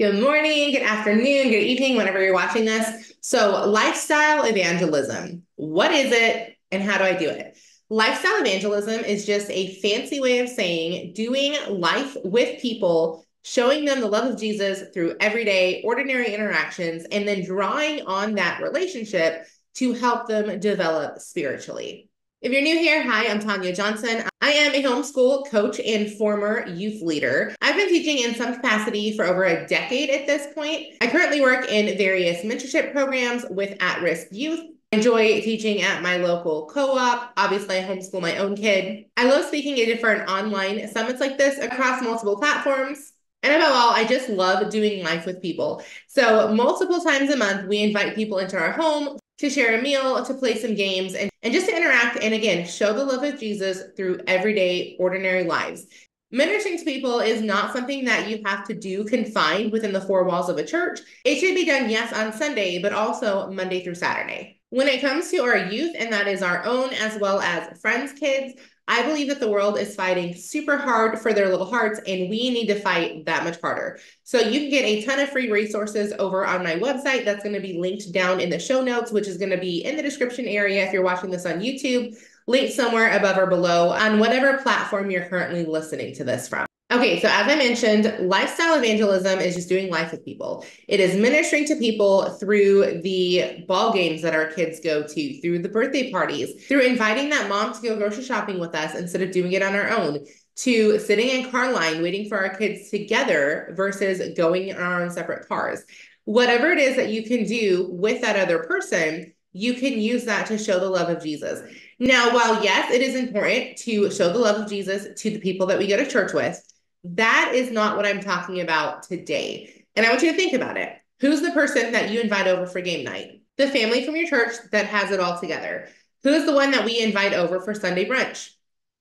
Good morning, good afternoon, good evening, whenever you're watching this. So, lifestyle evangelism. What is it and how do I do it? Lifestyle evangelism is just a fancy way of saying doing life with people, showing them the love of Jesus through everyday, ordinary interactions, and then drawing on that relationship to help them develop spiritually. If you're new here, hi, I'm Tanya Johnson. I am a homeschool coach and former youth leader. I've been teaching in some capacity for over a decade at this point. I currently work in various mentorship programs with at-risk youth. I enjoy teaching at my local co-op. Obviously, I homeschool my own kid. I love speaking at different online summits like this across multiple platforms. And above all, I just love doing life with people. So multiple times a month, we invite people into our home to share a meal, to play some games, and just to interact and again, show the love of Jesus through everyday, ordinary lives. Ministering to people is not something that you have to do confined within the four walls of a church. It should be done, yes, on Sunday, but also Monday through Saturday. When it comes to our youth, and that is our own as well as friends' kids, I believe that the world is fighting super hard for their little hearts, and we need to fight that much harder. So you can get a ton of free resources over on my website. That's going to be linked down in the show notes, which is going to be in the description area if you're watching this on YouTube, linked somewhere above or below on whatever platform you're currently listening to this from. Okay, so as I mentioned, lifestyle evangelism is just doing life with people. It is ministering to people through the ball games that our kids go to, through the birthday parties, through inviting that mom to go grocery shopping with us instead of doing it on our own, to sitting in car line waiting for our kids together versus going in our own separate cars. Whatever it is that you can do with that other person, you can use that to show the love of Jesus. Now, while yes, it is important to show the love of Jesus to the people that we go to church with, that is not what I'm talking about today. And I want you to think about it. Who's the person that you invite over for game night? The family from your church that has it all together. Who's the one that we invite over for Sunday brunch?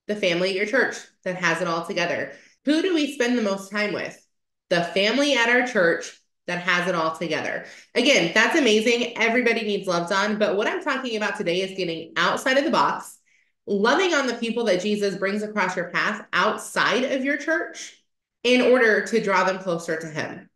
The family at your church that has it all together. Who do we spend the most time with? The family at our church that has it all together. Again, that's amazing. Everybody needs loved on. But what I'm talking about today is getting outside of the box, loving on the people that Jesus brings across your path outside of your church in order to draw them closer to him.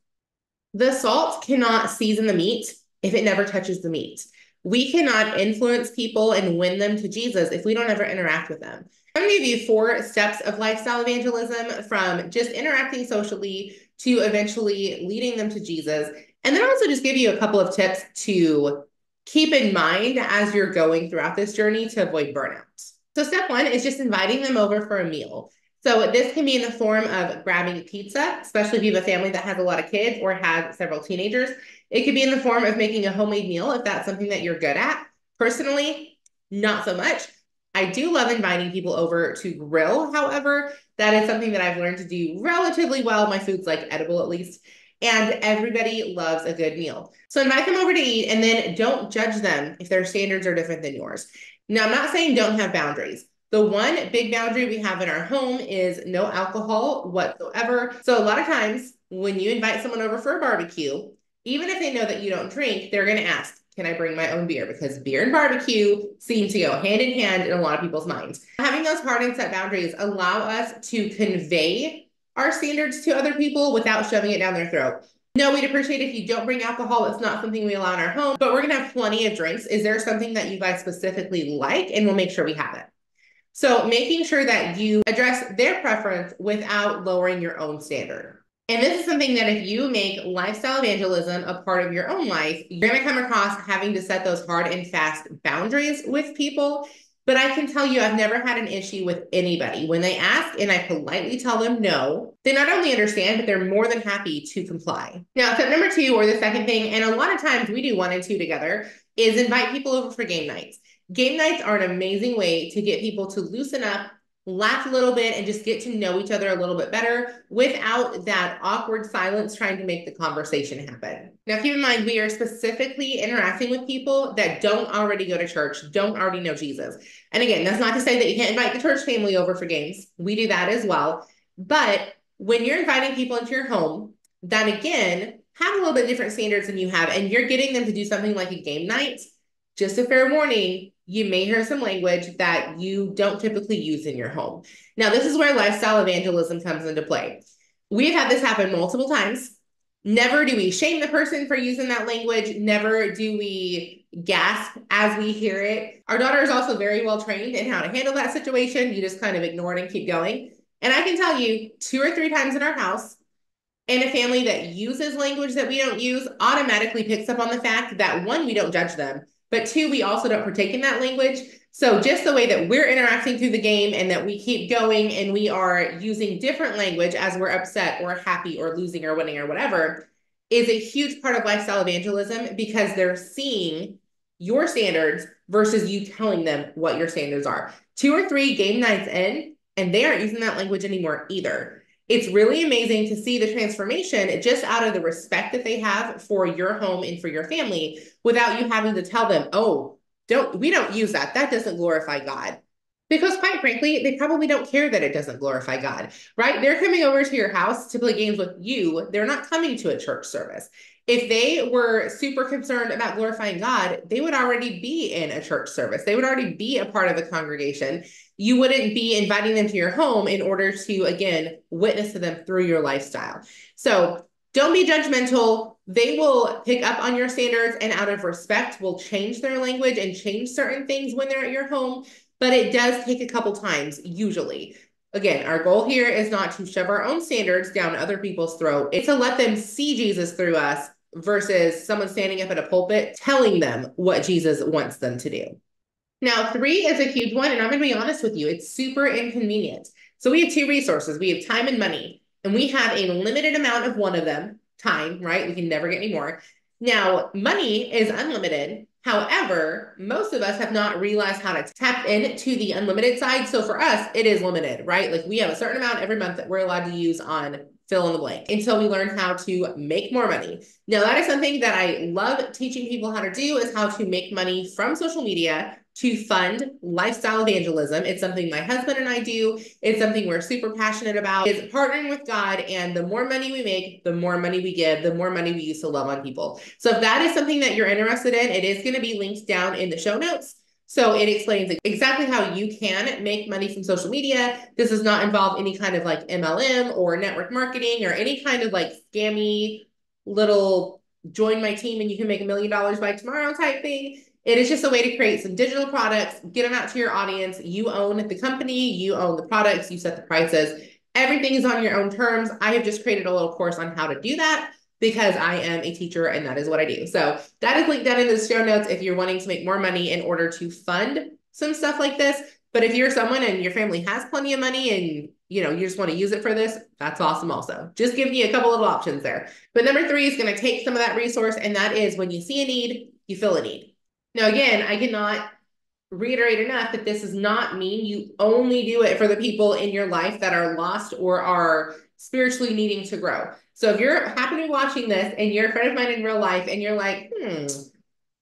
The salt cannot season the meat if it never touches the meat. We cannot influence people and win them to Jesus if we don't ever interact with them. I'm going to give you 4 steps of lifestyle evangelism, from just interacting socially to eventually leading them to Jesus. And then also just give you a couple of tips to keep in mind as you're going throughout this journey to avoid burnout. So step 1 is just inviting them over for a meal. So this can be in the form of grabbing pizza, especially if you have a family that has a lot of kids or has several teenagers. It could be in the form of making a homemade meal if that's something that you're good at. Personally, not so much. I do love inviting people over to grill. However, that is something that I've learned to do relatively well. My food's like edible at least. And everybody loves a good meal. So invite them over to eat, and then don't judge them if their standards are different than yours. Now, I'm not saying don't have boundaries. The one big boundary we have in our home is no alcohol whatsoever. So a lot of times when you invite someone over for a barbecue, even if they know that you don't drink, they're going to ask, can I bring my own beer? Because beer and barbecue seem to go hand in hand in a lot of people's minds. Having those hard and set boundaries allow us to convey our standards to other people without shoving it down their throat. No, we'd appreciate if you don't bring alcohol. It's not something we allow in our home, but we're going to have plenty of drinks. Is there something that you guys specifically like? And we'll make sure we have it. So making sure that you address their preference without lowering your own standard. And this is something that if you make lifestyle evangelism a part of your own life, you're going to come across having to set those hard and fast boundaries with people. But I can tell you, I've never had an issue with anybody. When they ask and I politely tell them no, they not only understand, but they're more than happy to comply. Now, step number 2, or the second thing, and a lot of times we do 1 and 2 together, is invite people over for game nights. Game nights are an amazing way to get people to loosen up, laugh a little bit, and just get to know each other a little bit better without that awkward silence trying to make the conversation happen. Now, keep in mind, we are specifically interacting with people that don't already go to church, don't already know Jesus. And again, that's not to say that you can't invite the church family over for games. We do that as well. But when you're inviting people into your home that, again, have a little bit different standards than you have, and you're getting them to do something like a game night, just a fair warning, you may hear some language that you don't typically use in your home. Now, this is where lifestyle evangelism comes into play. We've had this happen multiple times. Never do we shame the person for using that language. Never do we gasp as we hear it. Our daughter is also very well trained in how to handle that situation. You just kind of ignore it and keep going. And I can tell you 2 or 3 times in our house, and a family that uses language that we don't use automatically picks up on the fact that one, we don't judge them, but two, we also don't partake in that language. So just the way that we're interacting through the game and that we keep going and we are using different language as we're upset or happy or losing or winning or whatever is a huge part of lifestyle evangelism, because they're seeing your standards versus you telling them what your standards are. 2 or 3 game nights in, and they aren't using that language anymore either. It's really amazing to see the transformation just out of the respect that they have for your home and for your family without you having to tell them, oh, we don't use that. That doesn't glorify God. Because quite frankly, they probably don't care that it doesn't glorify God, right? They're coming over to your house to play games with you. They're not coming to a church service. If they were super concerned about glorifying God, they would already be in a church service. They would already be a part of the congregation. You wouldn't be inviting them to your home in order to, again, witness to them through your lifestyle. So don't be judgmental. They will pick up on your standards and out of respect will change their language and change certain things when they're at your home. But it does take a couple times, usually. Again, our goal here is not to shove our own standards down other people's throat. It's to let them see Jesus through us versus someone standing up at a pulpit telling them what Jesus wants them to do. Now, 3 is a huge one, and I'm going to be honest with you, it's super inconvenient. So we have 2 resources. We have time and money, and we have a limited amount of one of them, time, right? We can never get any more. Now, money is unlimited. However, most of us have not realized how to tap into the unlimited side. So for us, it is limited, right? Like we have a certain amount every month that we're allowed to use on fill in the blank until we learn how to make more money. Now, that is something that I love teaching people how to do, is how to make money from social media to fund lifestyle evangelism. It's something my husband and I do. It's something we're super passionate about. It's partnering with God, and the more money we make, the more money we give, the more money we use to love on people. So if that is something that you're interested in, it is going to be linked down in the show notes. So it explains exactly how you can make money from social media. This does not involve any kind of like MLM or network marketing or any kind of like scammy little join my team and you can make $1 million by tomorrow type thing. It is just a way to create some digital products, get them out to your audience. You own the company, you own the products, you set the prices. Everything is on your own terms. I have just created a little course on how to do that because I am a teacher and that is what I do. So that is linked down in the show notes if you're wanting to make more money in order to fund some stuff like this. But if you're someone and your family has plenty of money and you just want to use it for this, that's awesome also. Just give you a couple little options there. But number 3 is going to take some of that resource, and that is when you see a need, you fill a need. Now, again, I cannot reiterate enough that this does not mean you only do it for the people in your life that are lost or are spiritually needing to grow. So if you're happen to be watching this and you're a friend of mine in real life and you're like,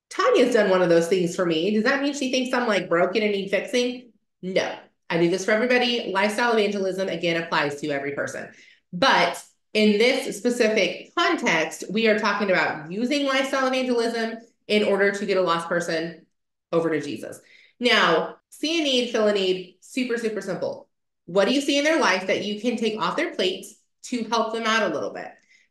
Tanya's done one of those things for me, does that mean she thinks I'm like broken and need fixing? No, I do this for everybody. Lifestyle evangelism, again, applies to every person. But in this specific context, we are talking about using lifestyle evangelism in order to get a lost person over to Jesus. Now, see a need, fill a need, super, super simple. What do you see in their life that you can take off their plates to help them out a little bit?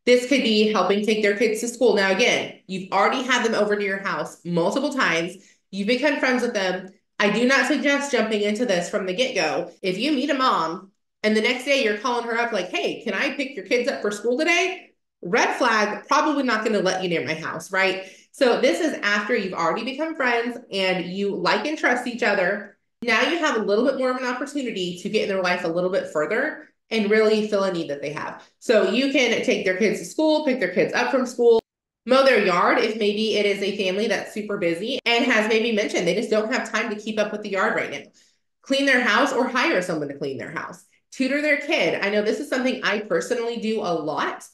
This could be helping take their kids to school. Now, again, you've already had them over to your house multiple times. You've become friends with them. I do not suggest jumping into this from the get-go. If you meet a mom and the next day you're calling her up like, hey, can I pick your kids up for school today? Red flag, probably not going to let you near my house, right? So this is after you've already become friends and you like and trust each other. Now you have a little bit more of an opportunity to get in their life a little bit further and really fill a need that they have. So you can take their kids to school, pick their kids up from school, mow their yard if maybe it is a family that's super busy and has maybe mentioned they just don't have time to keep up with the yard right now. Clean their house or hire someone to clean their house. Tutor their kid. I know this is something I personally do a lot,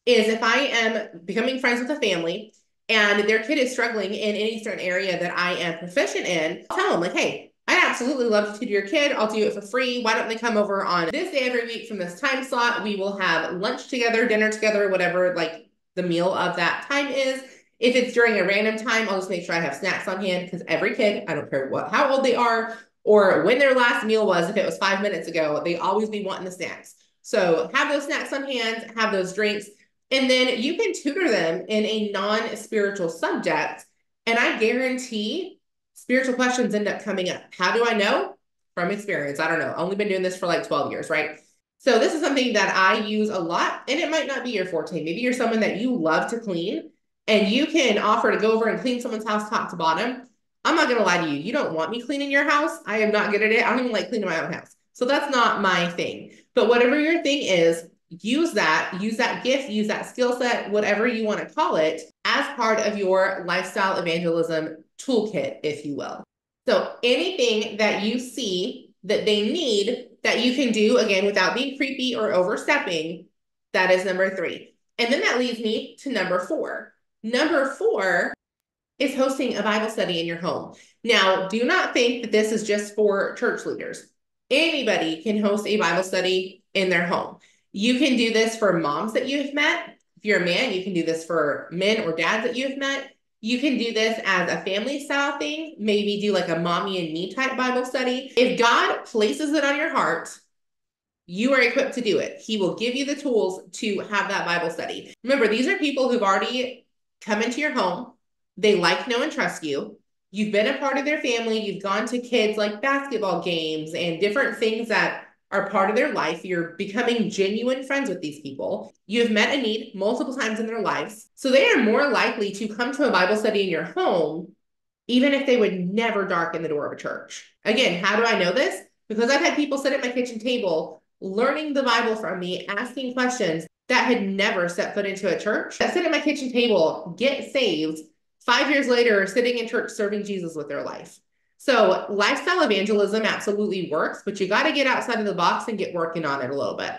is if I am becoming friends with a family and their kid is struggling in any certain area that I am proficient in, I'll tell them like, hey, I'd absolutely love to tutor your kid. I'll do it for free. Why don't they come over on this day every week from this time slot? We will have lunch together, dinner together, whatever like the meal of that time is. If it's during a random time, I'll just make sure I have snacks on hand because every kid, I don't care how old they are or when their last meal was, if it was 5 minutes ago, they always be wanting the snacks. So have those snacks on hand, have those drinks. And then you can tutor them in a non-spiritual subject. And I guarantee spiritual questions end up coming up. How do I know? From experience. I don't know. Only been doing this for like 12 years, right? So this is something that I use a lot, and it might not be your forte. Maybe you're someone that you love to clean and you can offer to go over and clean someone's house top to bottom. I'm not going to lie to you. You don't want me cleaning your house. I am not good at it. I don't even like cleaning my own house. So that's not my thing. But whatever your thing is, use that gift, use that skill set, whatever you want to call it, as part of your lifestyle evangelism toolkit, if you will. So anything that you see that they need that you can do, again, without being creepy or overstepping, that is number 3. And then that leads me to number 4. Number 4 is hosting a Bible study in your home. Now, do not think that this is just for church leaders. Anybody can host a Bible study in their home. You can do this for moms that you've met. If you're a man, you can do this for men or dads that you've met. You can do this as a family style thing, maybe do like a mommy and me type Bible study. If God places it on your heart, you are equipped to do it. He will give you the tools to have that Bible study. Remember, these are people who've already come into your home. They like, know, and trust you. You've been a part of their family. You've gone to kids like basketball games and different things that are part of their life. You're becoming genuine friends with these people. You've met a need multiple times in their lives. So they are more likely to come to a Bible study in your home, even if they would never darken the door of a church. Again, how do I know this? Because I've had people sit at my kitchen table learning the Bible from me, asking questions that had never set foot into a church, that sit at my kitchen table, get saved, 5 years later, sitting in church serving Jesus with their life. So lifestyle evangelism absolutely works, but you got to get outside of the box and get working on it a little bit.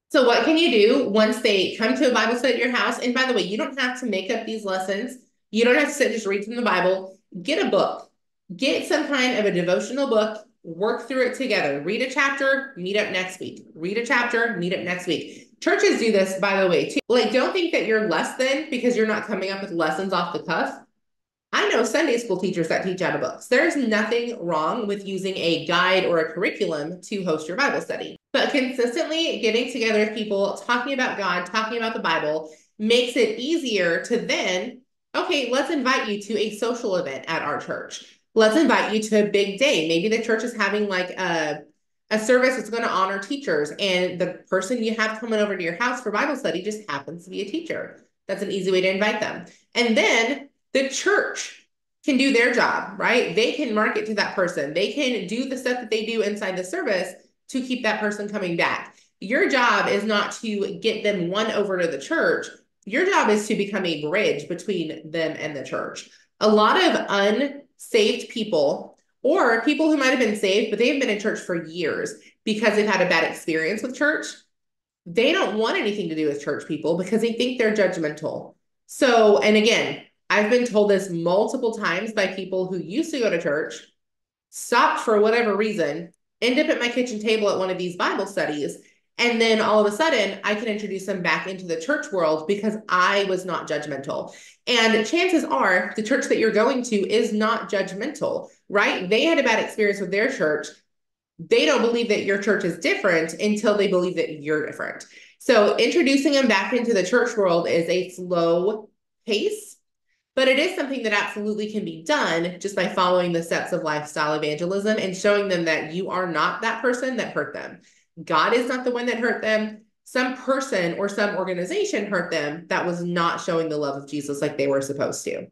So what can you do once they come to a Bible study at your house? And by the way, you don't have to make up these lessons. You don't have to sit, just read from the Bible. Get a book. Get some kind of a devotional book. Work through it together. Read a chapter, meet up next week. Read a chapter, meet up next week. Churches do this, by the way, too. Like, don't think that you're less than because you're not coming up with lessons off the cuff. I know Sunday school teachers that teach out of books. There's nothing wrong with using a guide or a curriculum to host your Bible study. But consistently getting together with people, talking about God, talking about the Bible, makes it easier to then, okay, let's invite you to a social event at our church. Let's invite you to a big day. Maybe the church is having like a service that's going to honor teachers, and the person you have coming over to your house for Bible study just happens to be a teacher. That's an easy way to invite them. And then the church can do their job, right? They can market to that person. They can do the stuff that they do inside the service to keep that person coming back. Your job is not to get them won over to the church. Your job is to become a bridge between them and the church. A lot of unsaved people, or people who might have been saved, but they've been in church for years because they've had a bad experience with church, they don't want anything to do with church people because they think they're judgmental. So, and again, I've been told this multiple times by people who used to go to church, stopped for whatever reason, end up at my kitchen table at one of these Bible studies, and then all of a sudden I can introduce them back into the church world because I was not judgmental. And chances are the church that you're going to is not judgmental, right? They had a bad experience with their church. They don't believe that your church is different until they believe that you're different. So introducing them back into the church world is a slow pace, but it is something that absolutely can be done just by following the steps of lifestyle evangelism and showing them that you are not that person that hurt them. God is not the one that hurt them. Some person or some organization hurt them that was not showing the love of Jesus like they were supposed to.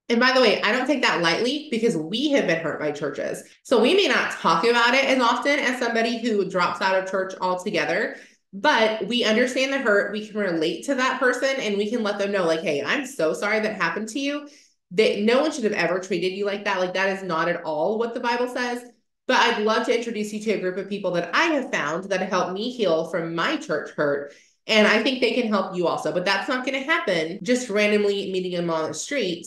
And by the way, I don't take that lightly because we have been hurt by churches. So we may not talk about it as often as somebody who drops out of church altogether, but we understand the hurt. We can relate to that person and we can let them know, like, hey, I'm so sorry that happened to you. That no one should have ever treated you like that. Like, that is not at all what the Bible says. But I'd love to introduce you to a group of people that I have found that have helped me heal from my church hurt. And I think they can help you also. But that's not going to happen just randomly meeting them on the street.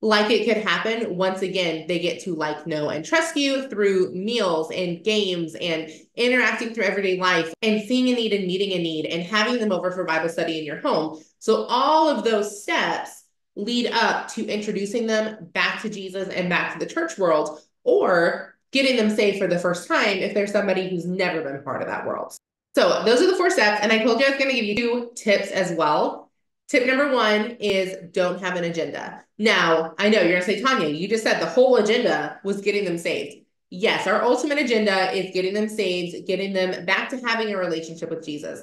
Like it could happen once again, they get to like, know, and trust you through meals and games and interacting through everyday life and seeing a need and meeting a need and having them over for Bible study in your home. So all of those steps lead up to introducing them back to Jesus and back to the church world, or getting them saved for the first time if there's somebody who's never been part of that world. So those are the 4 steps. And I told you I was going to give you 2 tips as well. Tip number one is don't have an agenda. Now, I know you're going to say, Tanya, you just said the whole agenda was getting them saved. Yes, our ultimate agenda is getting them saved, getting them back to having a relationship with Jesus.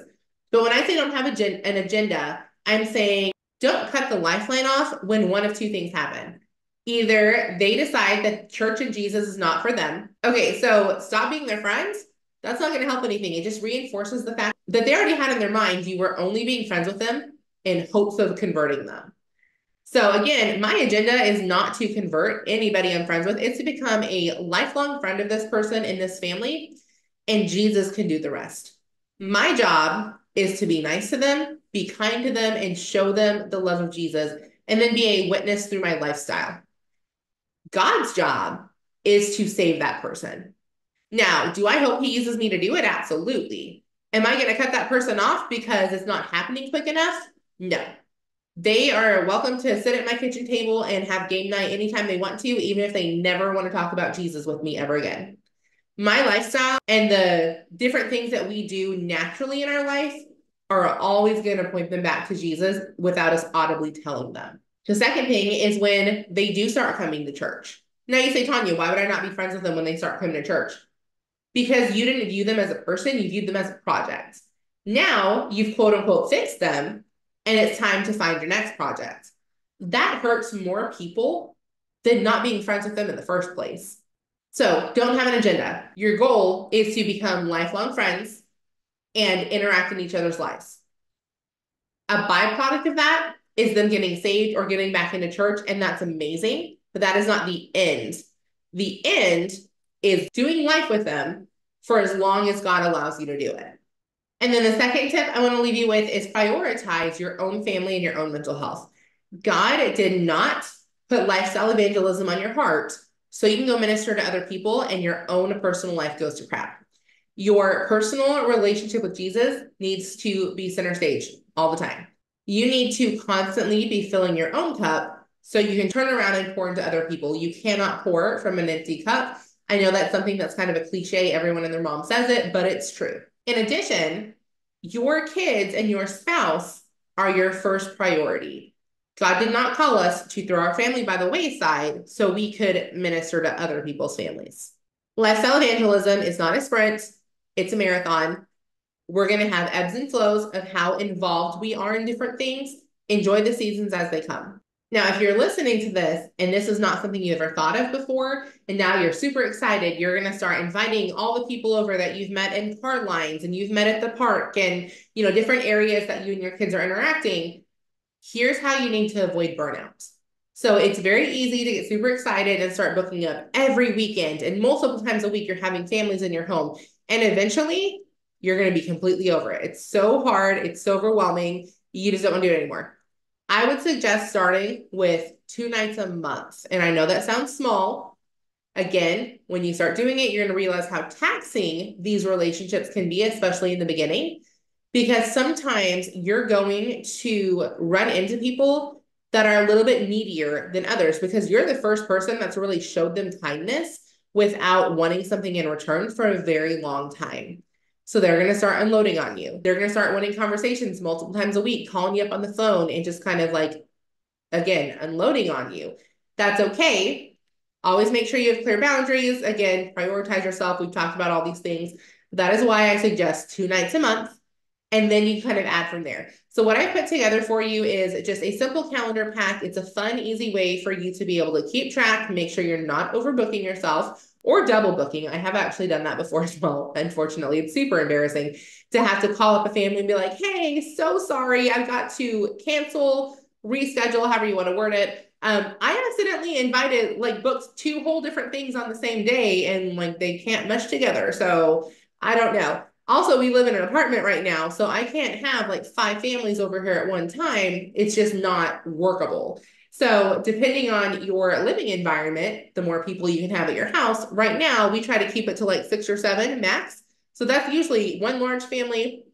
But when I say don't have an agenda, I'm saying don't cut the lifeline off when one of two things happen. Either they decide that church and Jesus is not for them. Okay, so stop being their friends. That's not going to help anything. It just reinforces the fact that they already had in their mind you were only being friends with them in hopes of converting them. So again, my agenda is not to convert anybody I'm friends with. It's to become a lifelong friend of this person in this family, and Jesus can do the rest. My job is to be nice to them, be kind to them, and show them the love of Jesus, and then be a witness through my lifestyle. God's job is to save that person. Now, do I hope he uses me to do it? Absolutely. Am I going to cut that person off because it's not happening quick enough? No. They are welcome to sit at my kitchen table and have game night anytime they want to, even if they never want to talk about Jesus with me ever again. My lifestyle and the different things that we do naturally in our life are always going to point them back to Jesus without us audibly telling them. The second thing is when they do start coming to church. Now you say, Tanya, why would I not be friends with them when they start coming to church? Because you didn't view them as a person, you viewed them as a project. Now you've quote unquote fixed them, and it's time to find your next project. That hurts more people than not being friends with them in the first place. So don't have an agenda. Your goal is to become lifelong friends and interact in each other's lives. A byproduct of that is them getting saved or getting back into church, and that's amazing, but that is not the end. The end is doing life with them for as long as God allows you to do it. And then the second tip I want to leave you with is prioritize your own family and your own mental health. God did not put lifestyle evangelism on your heart so you can go minister to other people and your own personal life goes to crap. Your personal relationship with Jesus needs to be center stage all the time. You need to constantly be filling your own cup so you can turn around and pour into other people. You cannot pour from an empty cup. I know that's something that's kind of a cliche. Everyone and their mom says it, but it's true. In addition, your kids and your spouse are your first priority. God did not call us to throw our family by the wayside so we could minister to other people's families. Lifestyle evangelism is not a sprint, it's a marathon. We're going to have ebbs and flows of how involved we are in different things. Enjoy the seasons as they come. Now, if you're listening to this and this is not something you ever thought of before, and now you're super excited, you're going to start inviting all the people over that you've met in car lines and you've met at the park and, different areas that you and your kids are interacting. Here's how you need to avoid burnout. So it's very easy to get super excited and start booking up every weekend and multiple times a week. You're having families in your home, and eventually you're going to be completely over it. It's so hard. It's so overwhelming. You just don't want to do it anymore. I would suggest starting with 2 nights a month. And I know that sounds small. Again, when you start doing it, you're going to realize how taxing these relationships can be, especially in the beginning, because sometimes you're going to run into people that are a little bit needier than others because you're the first person that's really showed them kindness without wanting something in return for a very long time. So they're going to start unloading on you. They're going to start wanting conversations multiple times a week, calling you up on the phone and just kind of again, unloading on you. That's okay. Always make sure you have clear boundaries. Again, prioritize yourself. We've talked about all these things. That is why I suggest 2 nights a month, and then you kind of add from there. So what I put together for you is just a simple calendar pack. It's a fun, easy way for you to be able to keep track, make sure you're not overbooking yourself or double booking. I have actually done that before as well. Unfortunately, it's super embarrassing to have to call up a family and be like, hey, so sorry, I've got to cancel, reschedule, however you want to word it. I accidentally booked 2 whole different things on the same day and they can't mesh together. So I don't know. Also, we live in an apartment right now, so I can't have 5 families over here at one time. It's just not workable. So depending on your living environment, the more people you can have at your house. Right now, we try to keep it to 6 or 7 max. So that's usually 1 large family,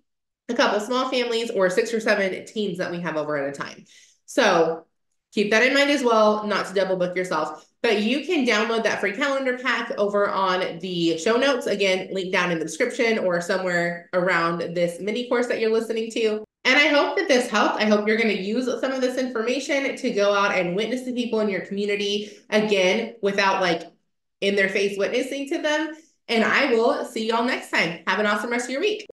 a couple small families, or 6 or 7 teens that we have over at a time. So keep that in mind as well, not to double book yourself. But you can download that free calendar pack over on the show notes. Again, link down in the description or somewhere around this mini course that you're listening to. And I hope that this helped. I hope you're going to use some of this information to go out and witness to people in your community again without like in their face witnessing to them. And I will see y'all next time. Have an awesome rest of your week.